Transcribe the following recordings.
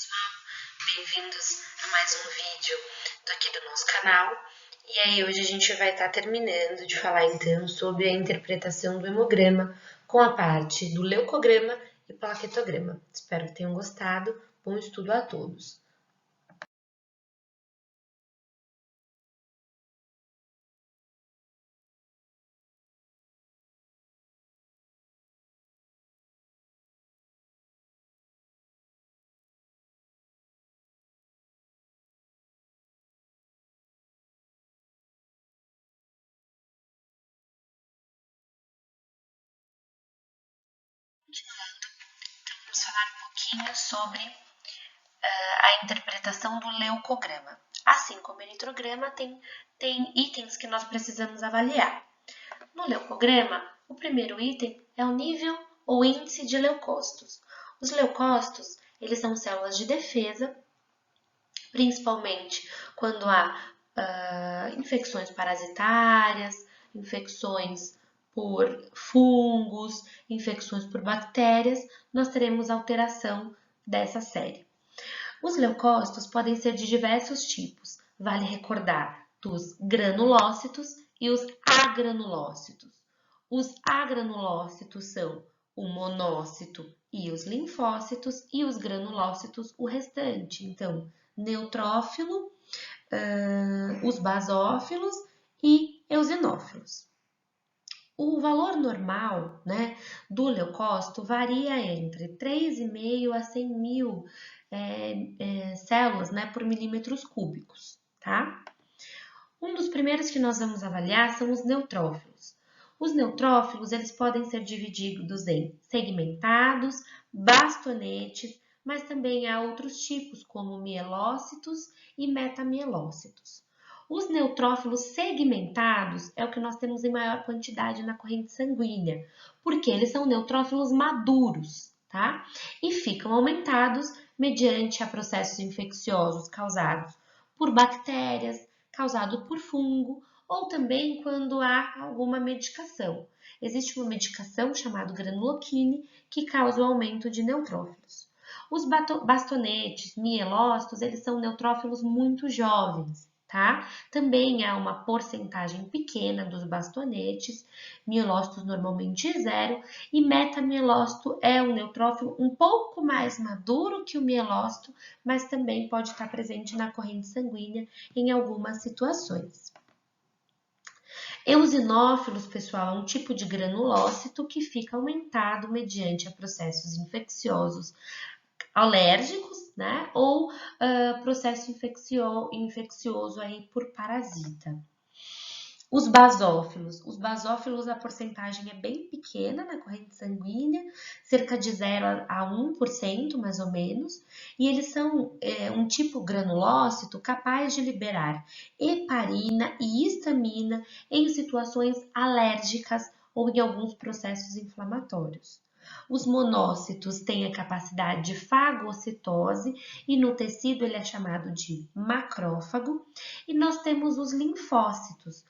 pessoal, bem-vindos a mais um vídeo aqui do nosso canal. E aí hoje a gente vai estar terminando de falar então sobre a interpretação do hemograma com a parte do leucograma e plaquetograma. Espero que tenham gostado. Bom estudo a todos. Vamos falar um pouquinho sobre a interpretação do leucograma. Assim como o eritrograma, tem itens que nós precisamos avaliar. No leucograma, o primeiro item é o nível ou índice de leucócitos. Os leucócitos, eles são células de defesa, principalmente quando há infecções parasitárias, infecções por fungos, infecções por bactérias, nós teremos alteração dessa série. Os leucócitos podem ser de diversos tipos, vale recordar dos granulócitos e os agranulócitos. Os agranulócitos são o monócito e os linfócitos, e os granulócitos o restante. Então, neutrófilo, os basófilos e eosinófilos. O valor normal, né, do leucócito varia entre 3,5 a 100.000 células, né, por milímetros cúbicos, tá? Um dos primeiros que nós vamos avaliar são os neutrófilos. Os neutrófilos, eles podem ser divididos em segmentados, bastonetes, mas também há outros tipos, como mielócitos e metamielócitos. Os neutrófilos segmentados é o que nós temos em maior quantidade na corrente sanguínea, porque eles são neutrófilos maduros, tá? E ficam aumentados mediante a processos infecciosos causados por bactérias, causado por fungo, ou também quando há alguma medicação. Existe uma medicação chamada granuloquine que causa o aumento de neutrófilos. Os bastonetes, mielócitos, eles são neutrófilos muito jovens, tá? Também há uma porcentagem pequena dos bastonetes, mielócitos normalmente zero, e metamielócito é um neutrófilo um pouco mais maduro que o mielócito, mas também pode estar presente na corrente sanguínea em algumas situações. Eosinófilos, pessoal, é um tipo de granulócito que fica aumentado mediante a processos infecciosos alérgicos, né? Ou processo infeccioso aí por parasita. Os basófilos a porcentagem é bem pequena na corrente sanguínea, cerca de 0 a 1% mais ou menos, e eles são um tipo granulócito capaz de liberar heparina e histamina em situações alérgicas ou em alguns processos inflamatórios. Os monócitos têm a capacidade de fagocitose e no tecido ele é chamado de macrófago, e nós temos os linfócitos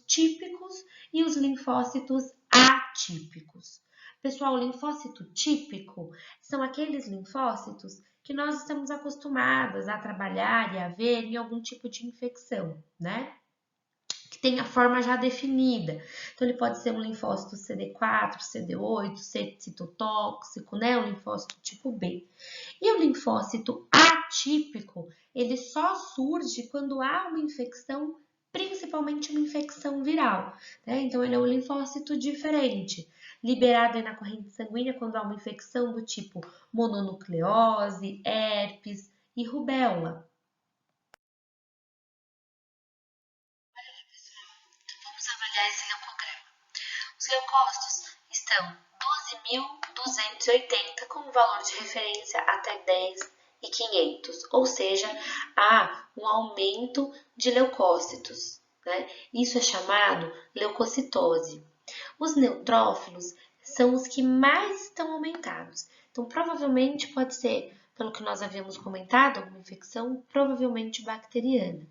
típicos e os linfócitos atípicos. Pessoal, o linfócito típico são aqueles linfócitos que nós estamos acostumados a trabalhar e a ver em algum tipo de infecção, né? Que tem a forma já definida. Então, ele pode ser um linfócito CD4, CD8, citotóxico, né? O linfócito tipo B. E o linfócito atípico, ele só surge quando há uma infecção, principalmente uma infecção viral, né? Então, ele é um linfócito diferente, liberado aí na corrente sanguínea quando há uma infecção do tipo mononucleose, herpes e rubéola. Vamos avaliar esse leucograma. Os leucócitos estão 12.280 com valor de referência até 10.500, ou seja, há um aumento de leucócitos, né? Isso é chamado leucocitose. Os neutrófilos são os que mais estão aumentados. Então, provavelmente pode ser, pelo que nós havíamos comentado, alguma infecção provavelmente bacteriana.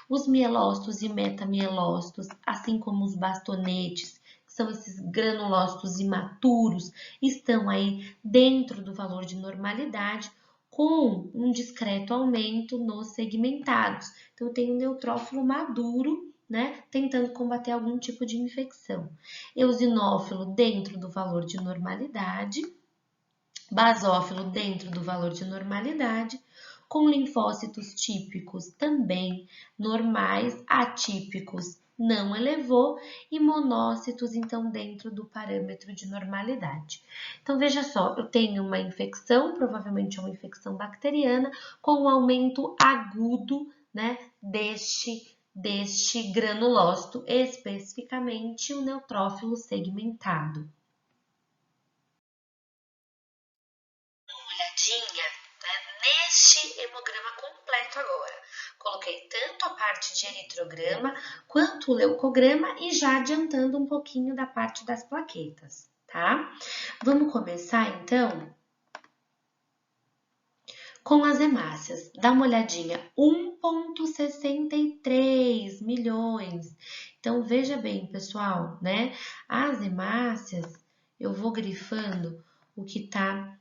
Os mielócitos e metamielócitos, assim como os bastonetes, que são esses granulócitos imaturos, estão aí dentro do valor de normalidade. com um discreto aumento nos segmentados. Então, eu tenho neutrófilo maduro, né, tentando combater algum tipo de infecção. Eosinófilo dentro do valor de normalidade, basófilo dentro do valor de normalidade, com linfócitos típicos também normais, atípicos não elevou e monócitos então dentro do parâmetro de normalidade. Então veja só, eu tenho uma infecção, provavelmente é uma infecção bacteriana, com um aumento agudo, né, deste granulócito, especificamente o neutrófilo segmentado. Olhadinha, né, neste hemograma completo agora. Coloquei tanto a parte de eritrograma quanto o leucograma e já adiantando um pouquinho da parte das plaquetas, tá? Vamos começar então com as hemácias. Dá uma olhadinha, 1,63 milhões. Então veja bem, pessoal, né? As hemácias, eu vou grifando o que tá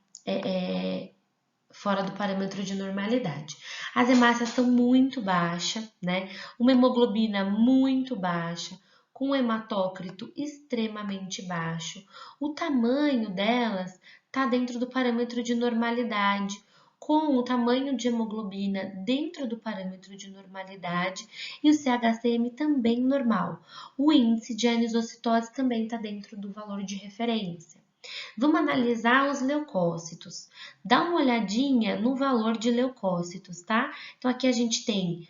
fora do parâmetro de normalidade. As hemácias estão muito baixas, né? Uma hemoglobina muito baixa, com um hematócrito extremamente baixo. O tamanho delas está dentro do parâmetro de normalidade, com o tamanho de hemoglobina dentro do parâmetro de normalidade e o CHCM também normal. O índice de anisocitose também está dentro do valor de referência. Vamos analisar os leucócitos. Dá uma olhadinha no valor de leucócitos, tá? Então, aqui a gente tem,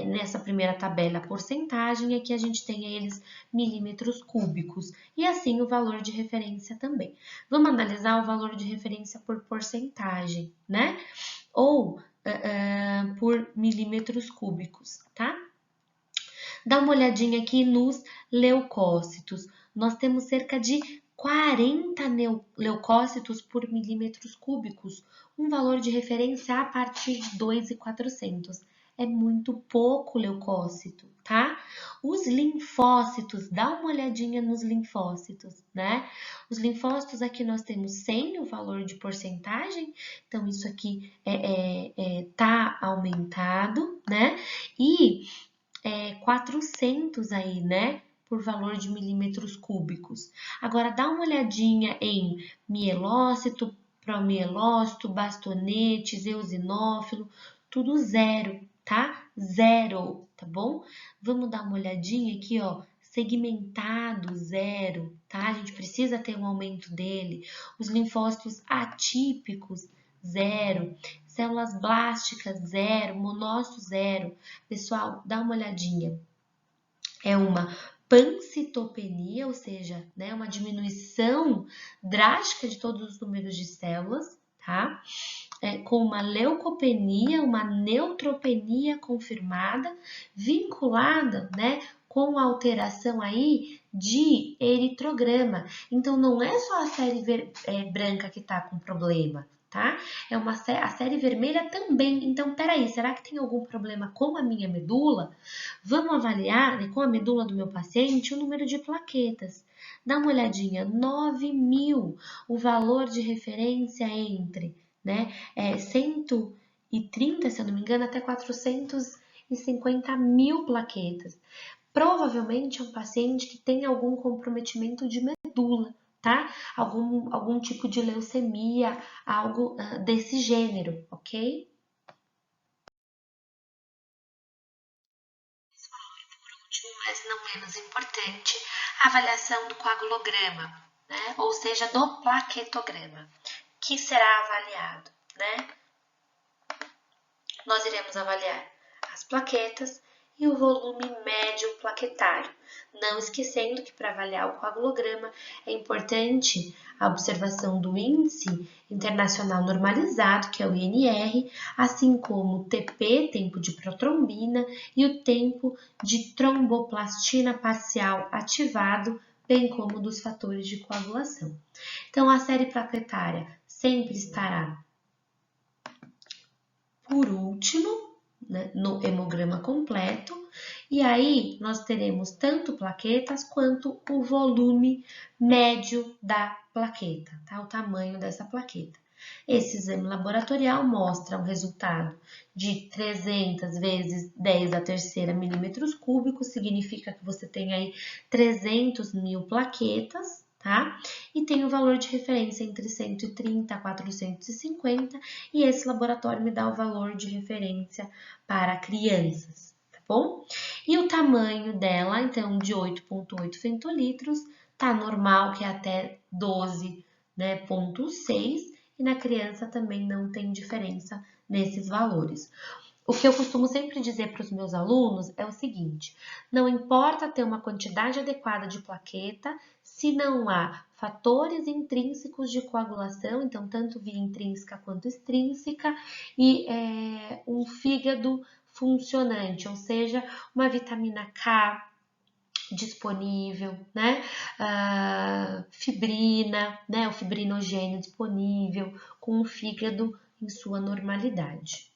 nessa primeira tabela, a porcentagem, e aqui a gente tem eles milímetros cúbicos. E assim o valor de referência também. Vamos analisar o valor de referência por porcentagem, né? Ou por milímetros cúbicos, tá? Dá uma olhadinha aqui nos leucócitos. Nós temos cerca de 40 leucócitos por milímetros cúbicos, um valor de referência a partir de 2.400. É muito pouco leucócito, tá? Os linfócitos, dá uma olhadinha nos linfócitos, né? Os linfócitos aqui nós temos 100, o valor de porcentagem, então isso aqui tá aumentado, né? E 400 aí, né? Por valor de milímetros cúbicos. Agora, dá uma olhadinha em mielócito, promielócito, bastonetes, eosinófilo, tudo zero, tá? Zero, tá bom? Vamos dar uma olhadinha aqui, ó, segmentado, zero, tá? A gente precisa ter um aumento dele. Os linfócitos atípicos, zero. Células blásticas, zero. Monócito, zero. Pessoal, dá uma olhadinha. É uma pancitopenia, ou seja, né, uma diminuição drástica de todos os números de células, tá? Com uma leucopenia, uma neutropenia confirmada, vinculada, né, com alteração aí de eritrograma. Então, não é só a série branca que tá com problema, tá? A série vermelha também. Então, peraí, será que tem algum problema com a minha medula? Vamos avaliar, né, com a medula do meu paciente, o número de plaquetas. Dá uma olhadinha, 9.000, o valor de referência entre, né, 130, se eu não me engano, até 450 mil plaquetas. Provavelmente é um paciente que tem algum comprometimento de medula, tá? Algum tipo de leucemia, algo desse gênero, ok? Por último, mas não menos importante, a avaliação do coagulograma, né? Ou seja, do plaquetograma, que será avaliado, né? Nós iremos avaliar as plaquetas e o volume médio plaquetário. Não esquecendo que para avaliar o coagulograma é importante a observação do índice internacional normalizado, que é o INR, assim como o TP, tempo de protrombina, e o tempo de tromboplastina parcial ativado, bem como dos fatores de coagulação. Então, a série plaquetária sempre estará por último, né, no hemograma completo, e aí nós teremos tanto plaquetas quanto o volume médio da plaqueta, tá? O tamanho dessa plaqueta. Esse exame laboratorial mostra um resultado de 300 vezes 10 a terceira milímetros cúbicos, significa que você tem aí 300 mil plaquetas, tá? E tem o valor de referência entre 130 a 450, e esse laboratório me dá o valor de referência para crianças, tá bom? E o tamanho dela, então, de 8,8 femtolitros, tá normal, que é até 12, né, 0,6, e na criança também não tem diferença nesses valores. O que eu costumo sempre dizer para os meus alunos é o seguinte: não importa ter uma quantidade adequada de plaqueta, se não há fatores intrínsecos de coagulação, então tanto via intrínseca quanto extrínseca, e um fígado funcionante, ou seja, uma vitamina K disponível, né? Fibrina, né? O fibrinogênio disponível, com o fígado em sua normalidade.